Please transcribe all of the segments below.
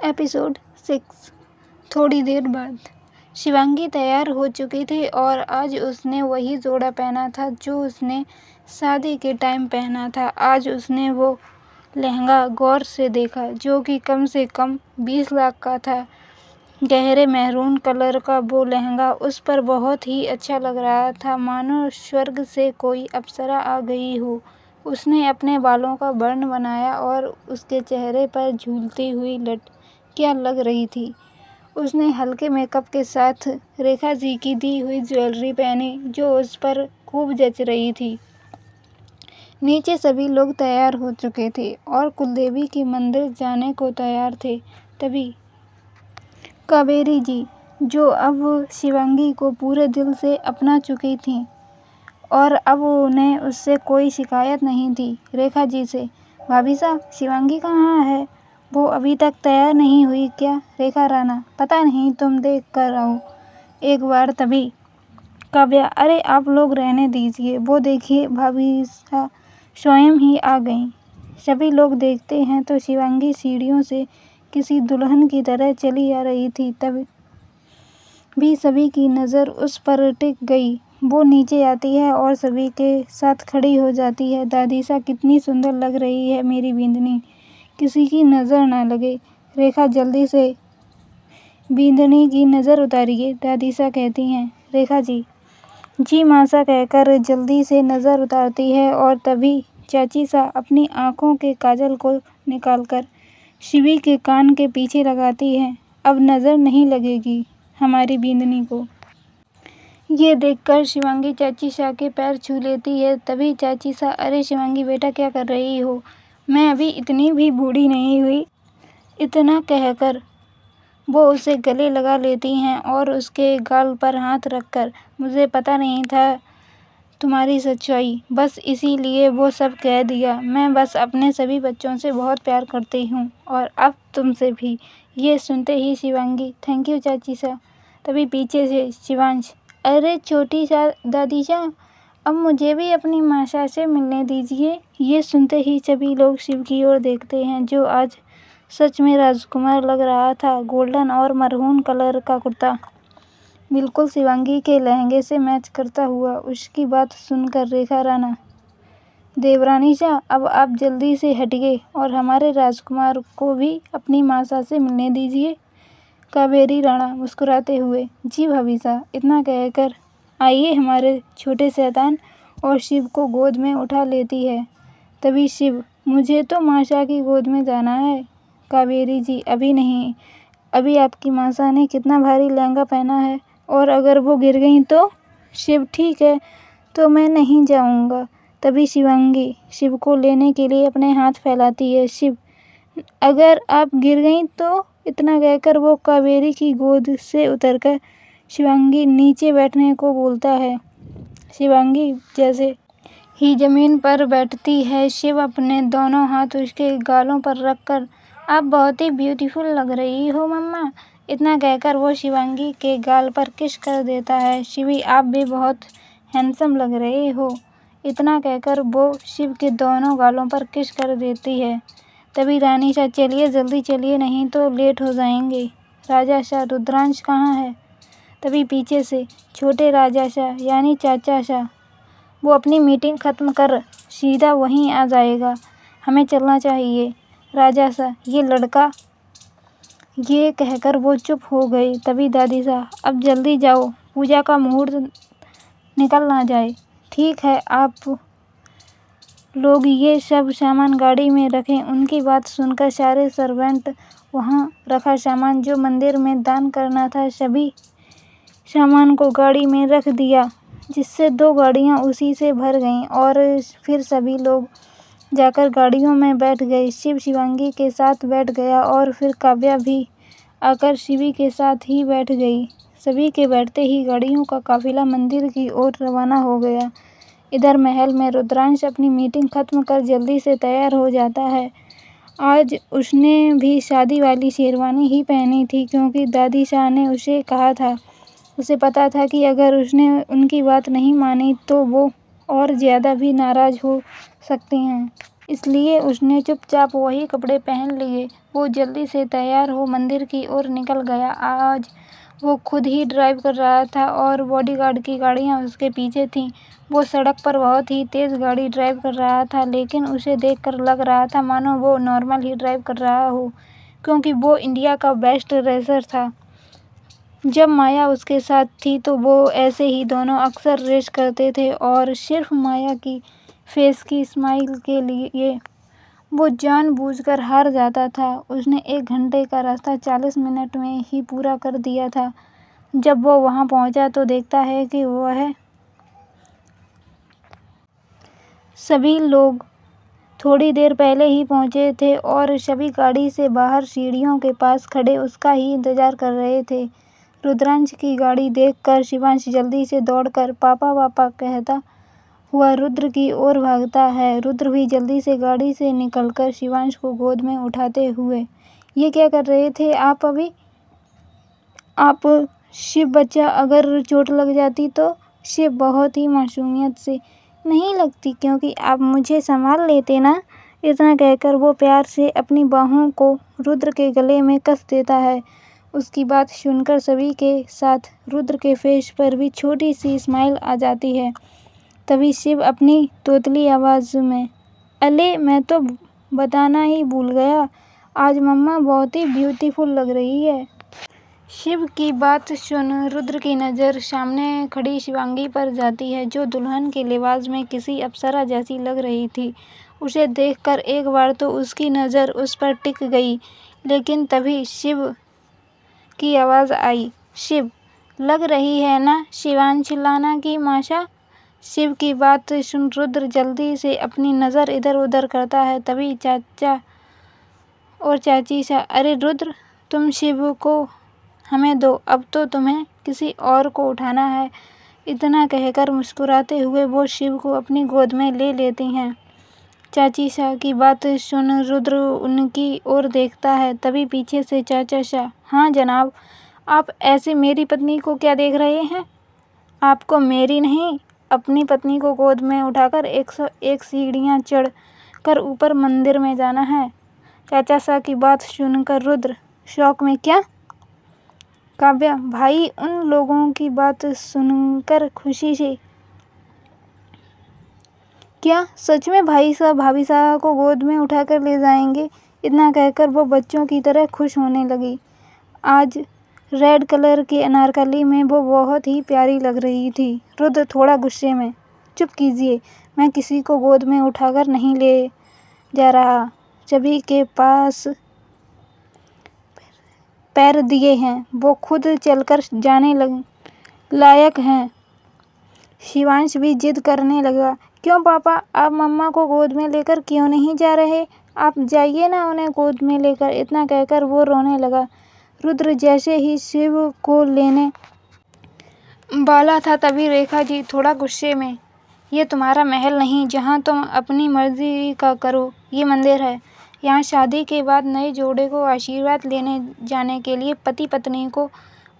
Episode 6। थोड़ी देर बाद शिवांगी तैयार हो चुकी थी और आज उसने वही जोड़ा पहना था जो उसने शादी के टाइम पहना था। आज उसने वो लहंगा गौर से देखा जो कि कम से कम 20 लाख का था। गहरे मैरून कलर का वो लहंगा उस पर बहुत ही अच्छा लग रहा था, मानो स्वर्ग से कोई अप्सरा आ गई हो। उसने अपने बालों का बर्न बनाया और उसके चेहरे पर झूलती हुई लड़कियां लग रही थी। उसने हल्के मेकअप के साथ रेखा जी की दी हुई ज्वेलरी पहनी जो उस पर खूब जच रही थी। नीचे सभी लोग तैयार हो चुके थे और कुलदेवी के मंदिर जाने को तैयार थे। तभी कावेरी जी, जो अब शिवांगी को पूरे दिल से अपना चुकी थीं और अब उन्हें उससे कोई शिकायत नहीं थी, रेखा जी से, भाभी साहब शिवांगी कहाँ है? वो अभी तक तैयार नहीं हुई क्या? रेखा राणा, पता नहीं, तुम देख कर आओ एक बार। तभी काव्या, अरे आप लोग रहने दीजिए, वो देखिए भाभी साहब स्वयं ही आ गईं। सभी लोग देखते हैं तो शिवांगी सीढ़ियों से किसी दुल्हन की तरह चली आ रही थी। तब भी सभी की नज़र उस पर टिक गई। वो नीचे आती है और सभी के साथ खड़ी हो जाती है। दादीसा, कितनी सुंदर लग रही है मेरी बिंदनी, किसी की नज़र ना लगे। रेखा, जल्दी से बिंदनी की नज़र उतारिए, दादीसा कहती हैं। रेखा जी, जी मासा कहकर जल्दी से नज़र उतारती है और तभी चाची सा अपनी आँखों के काजल को निकालकर शिवी के कान के पीछे लगाती है। अब नज़र नहीं लगेगी हमारी बिंदनी को। ये देखकर शिवांगी चाची शाह के पैर छू लेती है। तभी चाची शाह, अरे शिवांगी बेटा क्या कर रही हो? मैं अभी इतनी भी बूढ़ी नहीं हुई। इतना कहकर वो उसे गले लगा लेती हैं और उसके गाल पर हाथ रखकर, मुझे पता नहीं था तुम्हारी सच्चाई, बस इसीलिए वो सब कह दिया। मैं बस अपने सभी बच्चों से बहुत प्यार करती हूँ और अब तुमसे भी। ये सुनते ही शिवांगी, थैंक यू चाची साहब। तभी पीछे से शिवांश, अरे छोटी सा दादी शाह, अब मुझे भी अपनी माशा से मिलने दीजिए। ये सुनते ही सभी लोग शिव की ओर देखते हैं जो आज सच में राजकुमार लग रहा था। गोल्डन और मरून कलर का कुर्ता बिल्कुल शिवांगी के लहंगे से मैच करता हुआ। उसकी बात सुनकर रेखा राणा, देवरानी शाह, अब आप जल्दी से हटिए और हमारे राजकुमार को भी अपनी माशा से मिलने दीजिए। कावेरी राणा मुस्कुराते हुए, जी भाभी साहब, इतना कहकर आइए हमारे छोटे शैतान, और शिव को गोद में उठा लेती है। तभी शिव, मुझे तो माशा की गोद में जाना है। कावेरी जी, अभी नहीं, अभी आपकी माशा ने कितना भारी लहंगा पहना है और अगर वो गिर गई तो? शिव, ठीक है तो मैं नहीं जाऊंगा। तभी शिवांगी शिव को लेने के लिए अपने हाथ फैलाती है। शिव, अगर आप गिर गई तो? इतना कहकर वो कावेरी की गोद से उतरकर शिवांगी नीचे बैठने को बोलता है। शिवांगी जैसे ही जमीन पर बैठती है, शिव अपने दोनों हाथ उसके गालों पर रखकर, आप बहुत ही ब्यूटीफुल लग रही हो मम्मा। इतना कहकर वो शिवांगी के गाल पर किस कर देता है। शिवी, आप भी बहुत हैंडसम लग रहे हो। इतना कहकर वो शिव के दोनों गालों पर किस कर देती है। तभी रानी शाह, चलिए जल्दी चलिए, नहीं तो लेट हो जाएंगे। राजा शाह, रुद्रांश कहाँ है? तभी पीछे से छोटे राजा शाह यानी चाचा शाह, वो अपनी मीटिंग ख़त्म कर सीधा वहीं आ जाएगा, हमें चलना चाहिए। राजा शाह, ये लड़का, ये कहकर वो चुप हो गए। तभी दादी शाह, अब जल्दी जाओ, पूजा का मुहूर्त निकल ना जाए। ठीक है, आप लोग ये सब सामान गाड़ी में रखें। उनकी बात सुनकर सारे सर्वेंट वहाँ रखा सामान जो मंदिर में दान करना था, सभी सामान को गाड़ी में रख दिया, जिससे 2 गाड़ियाँ उसी से भर गईं और फिर सभी लोग जाकर गाड़ियों में बैठ गए। शिव शिवांगी के साथ बैठ गया और फिर काव्या भी आकर शिवी के साथ ही बैठ गई। सभी के बैठते ही गाड़ियों का काफिला मंदिर की ओर रवाना हो गया। इधर महल में रुद्रांश अपनी मीटिंग खत्म कर जल्दी से तैयार हो जाता है। आज उसने भी शादी वाली शेरवानी ही पहनी थी क्योंकि दादी शाह ने उसे कहा था। उसे पता था कि अगर उसने उनकी बात नहीं मानी तो वो और ज़्यादा भी नाराज़ हो सकती हैं। इसलिए उसने चुपचाप वही कपड़े पहन लिए। वो जल्दी से तैयार हो मंदिर की ओर निकल गया। आज वो खुद ही ड्राइव कर रहा था और बॉडीगार्ड की गाड़ियां उसके पीछे थीं। वो सड़क पर बहुत ही तेज गाड़ी ड्राइव कर रहा था, लेकिन उसे देखकर लग रहा था मानो वो नॉर्मल ही ड्राइव कर रहा हो, क्योंकि वो इंडिया का बेस्ट रेसर था। जब माया उसके साथ थी तो वो ऐसे ही दोनों अक्सर रेस करते थे और सिर्फ माया की फेस की स्माइल के लिए वो जानबूझकर हार जाता था। उसने 1 घंटे का रास्ता 40 मिनट में ही पूरा कर दिया था। जब वो वहां पहुंचा तो देखता है कि वह सभी लोग थोड़ी देर पहले ही पहुंचे थे और सभी गाड़ी से बाहर सीढ़ियों के पास खड़े उसका ही इंतजार कर रहे थे। रुद्रांश की गाड़ी देखकर शिवांश जल्दी से दौड़कर पापा पापा कहता हुआ रुद्र की ओर भागता है। रुद्र भी जल्दी से गाड़ी से निकलकर शिवांश को गोद में उठाते हुए, ये क्या कर रहे थे आप अभी? आप शिव बच्चा, अगर चोट लग जाती तो? शिव बहुत ही मासूमियत से, नहीं लगती, क्योंकि आप मुझे संभाल लेते ना। इतना कहकर वो प्यार से अपनी बाहों को रुद्र के गले में कस देता है। उसकी बात सुनकर सभी के साथ रुद्र के फेस पर भी छोटी सी स्माइल आ जाती है। तभी शिव अपनी तोतली आवाज में, अले मैं तो बताना ही भूल गया, आज मम्मा बहुत ही ब्यूटीफुल लग रही है। शिव की बात सुन रुद्र की नज़र सामने खड़ी शिवांगी पर जाती है, जो दुल्हन के लिबास में किसी अप्सरा जैसी लग रही थी। उसे देखकर एक बार तो उसकी नज़र उस पर टिक गई, लेकिन तभी शिव की आवाज़ आई, शिव, लग रही है ना शिवांश लाना की माशा। शिव की बात सुन रुद्र जल्दी से अपनी नज़र इधर उधर करता है। तभी चाचा और चाची सा, अरे रुद्र, तुम शिव को हमें दो, अब तो तुम्हें किसी और को उठाना है। इतना कहकर मुस्कुराते हुए वो शिव को अपनी गोद में ले लेती हैं। चाची शाह की बात सुन रुद्र उनकी ओर देखता है। तभी पीछे से चाचा शाह, हाँ जनाब, आप ऐसे मेरी पत्नी को क्या देख रहे हैं? आपको मेरी नहीं, अपनी पत्नी को गोद में उठाकर 101 सीढ़ियाँ चढ़ कर ऊपर मंदिर में जाना है। चाचा शाह की बात सुनकर रुद्र शौक में, क्या? काव्या भाई उन लोगों की बात सुनकर खुशी से, क्या सच में भाई साहब भाभी साहब को गोद में उठाकर ले जाएंगे? इतना कहकर वो बच्चों की तरह खुश होने लगी। आज रेड कलर की अनारकली में वो बहुत ही प्यारी लग रही थी। रुद्र थोड़ा गुस्से में, चुप कीजिए, मैं किसी को गोद में उठाकर नहीं ले जा रहा। सभी के पास पैर दिए हैं, वो खुद चलकर जाने लायक हैं। शिवांश भी जिद करने लगा, क्यों पापा, आप मम्मा को गोद में लेकर क्यों नहीं जा रहे? आप जाइए ना उन्हें गोद में लेकर। इतना कहकर वो रोने लगा। रुद्र जैसे ही शिव को लेने वाला था तभी रेखा जी थोड़ा गुस्से में, ये तुम्हारा महल नहीं जहाँ तुम अपनी मर्जी का करो, ये मंदिर है। यहाँ शादी के बाद नए जोड़े को आशीर्वाद लेने जाने के लिए पति पत्नी को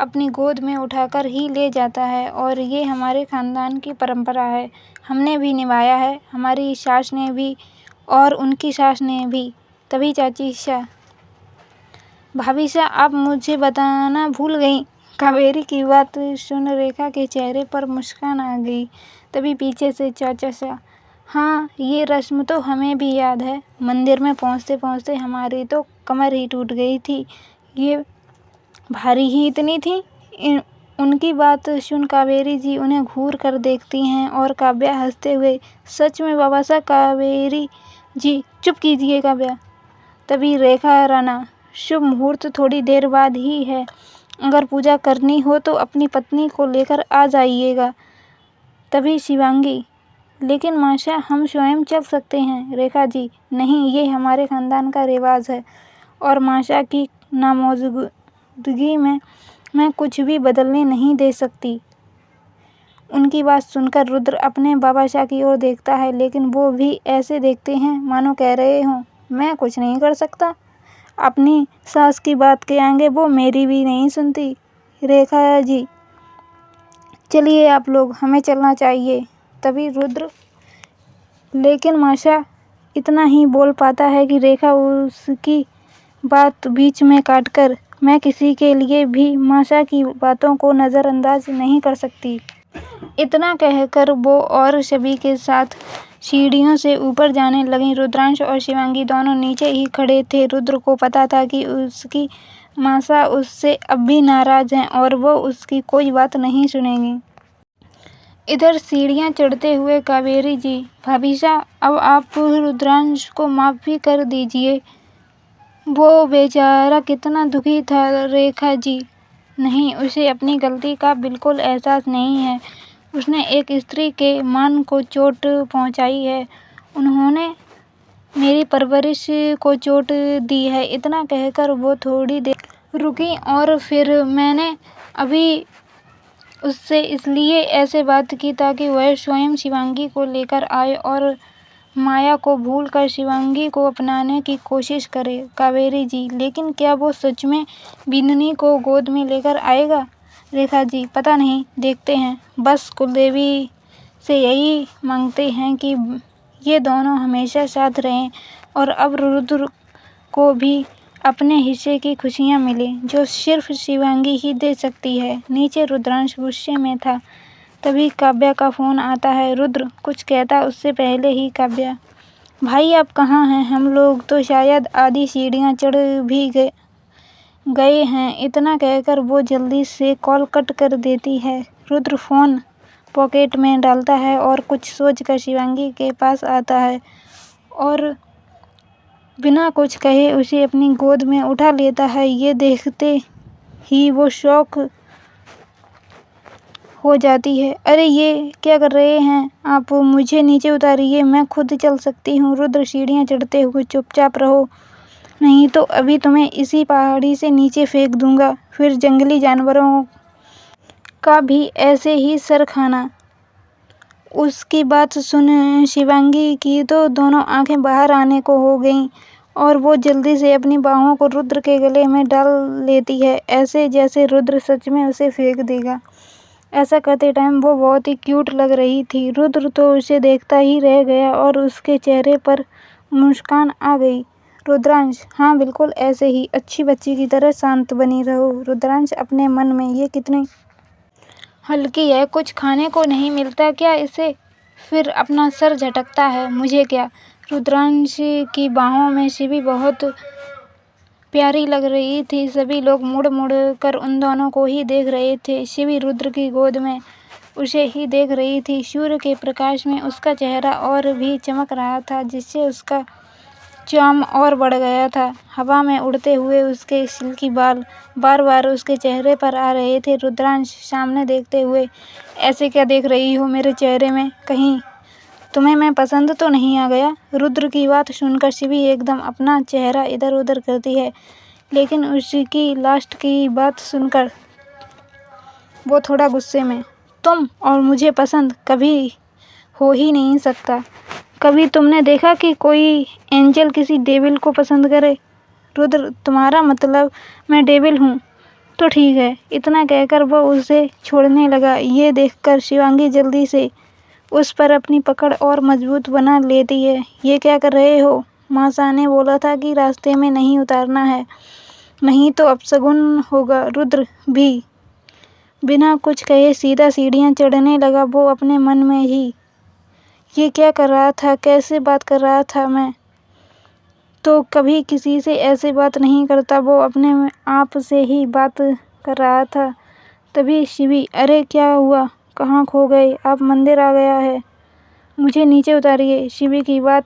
अपनी गोद में उठाकर ही ले जाता है, और ये हमारे खानदान की परंपरा है। हमने भी निभाया है, हमारी सास ने भी और उनकी सास ने भी। तभी चाची शाह, भाभी शाह, आप मुझे बताना भूल गई। कावेरी की बात सुन रेखा के चेहरे पर मुस्कान आ गई। तभी पीछे से चाचा शाह, हाँ ये रस्म तो हमें भी याद है, मंदिर में पहुँचते पहुँचते हमारी तो कमर ही टूट गई थी, ये भारी ही इतनी थी। उनकी बात सुन कावेरी जी उन्हें घूर कर देखती हैं और काव्या हंसते हुए, सच में बाबा साहब। कावेरी जी, चुप कीजिए काव्या। तभी रेखा राणा, शुभ मुहूर्त थोड़ी देर बाद ही है, अगर पूजा करनी हो तो अपनी पत्नी को लेकर आ जाइएगा। तभी शिवांगी, लेकिन माशा हम स्वयं चल सकते हैं। रेखा जी, नहीं, ये हमारे खानदान का रिवाज है और माशा की नामौजूदगी में मैं कुछ भी बदलने नहीं दे सकती। उनकी बात सुनकर रुद्र अपने बाबा शाह की ओर देखता है, लेकिन वो भी ऐसे देखते हैं मानो कह रहे हों, मैं कुछ नहीं कर सकता। अपनी सास की बात के आगे वो मेरी भी नहीं सुनती। रेखा जी, चलिए आप लोग, हमें चलना चाहिए। तभी रुद्र, लेकिन माशा, इतना ही बोल पाता है कि रेखा उसकी बात बीच में काटकर, मैं किसी के लिए भी माशा की बातों को नज़रअंदाज नहीं कर सकती। इतना कहकर वो और शिवी के साथ सीढ़ियों से ऊपर जाने लगीं। रुद्रांश और शिवांगी दोनों नीचे ही खड़े थे। रुद्र को पता था कि उसकी माशा उससे अब भी नाराज है और वो उसकी कोई बात नहीं सुनेगी। इधर सीढ़ियाँ चढ़ते हुए कावेरी जी, भाभीसा अब आप रुद्रांश को माफ़ भी कर दीजिए, वो बेचारा कितना दुखी था। रेखा जी, नहीं, उसे अपनी गलती का बिल्कुल एहसास नहीं है। उसने एक स्त्री के मान को चोट पहुंचाई है। उन्होंने मेरी परवरिश को चोट दी है। इतना कहकर वो थोड़ी देर रुकी और फिर, मैंने अभी उससे इसलिए ऐसे बात की ताकि वह स्वयं शिवांगी को लेकर आए और माया को भूलकर शिवांगी को अपनाने की कोशिश करे। कावेरी जी, लेकिन क्या वो सच में बिन्नी को गोद में लेकर आएगा? रेखा जी, पता नहीं, देखते हैं। बस कुलदेवी से यही मांगते हैं कि ये दोनों हमेशा साथ रहें और अब रुद्र को भी अपने हिस्से की खुशियाँ मिलें, जो सिर्फ शिवांगी ही दे सकती है। नीचे रुद्रांश गुस्से में था। तभी काव्या का फ़ोन आता है। रुद्र कुछ कहता उससे पहले ही काव्या, भाई आप कहाँ हैं? हम लोग तो शायद आधी सीढ़ियाँ चढ़ भी गए हैं। इतना कहकर वो जल्दी से कॉल कट कर देती है। रुद्र फ़ोन पॉकेट में डालता है और कुछ सोचकर शिवांगी के पास आता है और बिना कुछ कहे उसे अपनी गोद में उठा लेता है। ये देखते ही वो शॉक हो जाती है। अरे ये क्या कर रहे हैं आप? मुझे नीचे उतारिए, मैं खुद चल सकती हूँ। रुद्र सीढ़ियाँ चढ़ते हुए, चुपचाप रहो, नहीं तो अभी तुम्हें इसी पहाड़ी से नीचे फेंक दूंगा, फिर जंगली जानवरों का भी ऐसे ही सर खाना। उसकी बात सुन शिवांगी की तो दोनों आंखें बाहर आने को हो गईं और वो जल्दी से अपनी बाहों को रुद्र के गले में डाल लेती है, ऐसे जैसे रुद्र सच में उसे फेंक देगा। ऐसा करते टाइम वो बहुत ही क्यूट लग रही थी। रुद्र तो उसे देखता ही रह गया और उसके चेहरे पर मुस्कान आ गई। रुद्रांश, हाँ बिल्कुल ऐसे ही, अच्छी बच्ची की तरह शांत बनी रहो। रुद्रांश अपने मन में, ये कितनी हल्की है, कुछ खाने को नहीं मिलता क्या इसे? फिर अपना सर झटकता है, मुझे क्या। रुद्रांश की बाहों में शिवी बहुत प्यारी लग रही थी। सभी लोग मुड़ मुड़ कर उन दोनों को ही देख रहे थे। शिवी रुद्र की गोद में उसे ही देख रही थी। सूर्य के प्रकाश में उसका चेहरा और भी चमक रहा था, जिससे उसका चार्म और बढ़ गया था। हवा में उड़ते हुए उसके सिल्की बाल बार बार उसके चेहरे पर आ रहे थे। रुद्रांश सामने देखते हुए, ऐसे क्या देख रही हो मेरे चेहरे में? कहीं तुम्हें मैं पसंद तो नहीं आ गया? रुद्र की बात सुनकर शिवी एकदम अपना चेहरा इधर उधर करती है, लेकिन उसकी लास्ट की बात सुनकर वो थोड़ा गुस्से में, तुम और मुझे पसंद कभी हो ही नहीं सकता। कभी तुमने देखा कि कोई एंजल किसी डेविल को पसंद करे? रुद्र, तुम्हारा मतलब मैं डेविल हूँ? तो ठीक है। इतना कहकर वो उसे छोड़ने लगा। ये देखकर शिवांगी जल्दी से उस पर अपनी पकड़ और मजबूत बना लेती है। ये क्या कर रहे हो? मासा ने बोला था कि रास्ते में नहीं उतारना है, नहीं तो अपशगुन होगा। रुद्र भी बिना कुछ कहे सीधा सीढ़ियाँ चढ़ने लगा। वो अपने मन में ही, ये क्या कर रहा था, कैसे बात कर रहा था? मैं तो कभी किसी से ऐसे बात नहीं करता। वो अपने आप से ही बात कर रहा था। तभी शिवी, अरे क्या हुआ, कहाँ खो गए आप? मंदिर आ गया है, मुझे नीचे उतारिए। शिवी की बात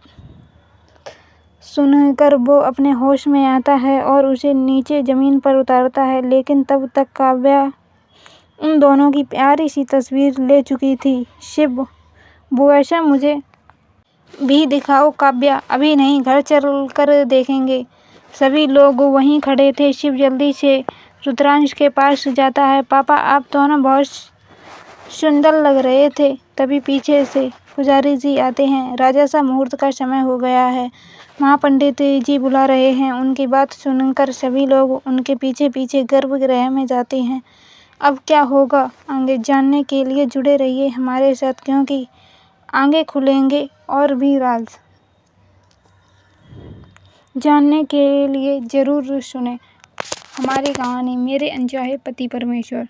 सुनकर वो अपने होश में आता है और उसे नीचे ज़मीन पर उतारता है, लेकिन तब तक काव्या उन दोनों की प्यारी सी तस्वीर ले चुकी थी। शिव, वो ऐसा मुझे भी दिखाओ। काव्या, अभी नहीं, घर चल कर देखेंगे। सभी लोग वहीं खड़े थे। शिव जल्दी से रुद्रांश के पास जाता है। पापा, आप दोनों बहुत सुंदर लग रहे थे। तभी पीछे से पुजारी जी आते हैं। राजा सा मुहूर्त का समय हो गया है, महापंडित जी बुला रहे हैं। उनकी बात सुनकर सभी लोग उनके पीछे पीछे गर्भगृह में जाते हैं। अब क्या होगा आगे जानने के लिए जुड़े रहिए हमारे साथ, क्योंकि आगे खुलेंगे और भी राज। जानने के लिए ज़रूर सुनें हमारी कहानी मेरे अनचाहे पति परमेश्वर।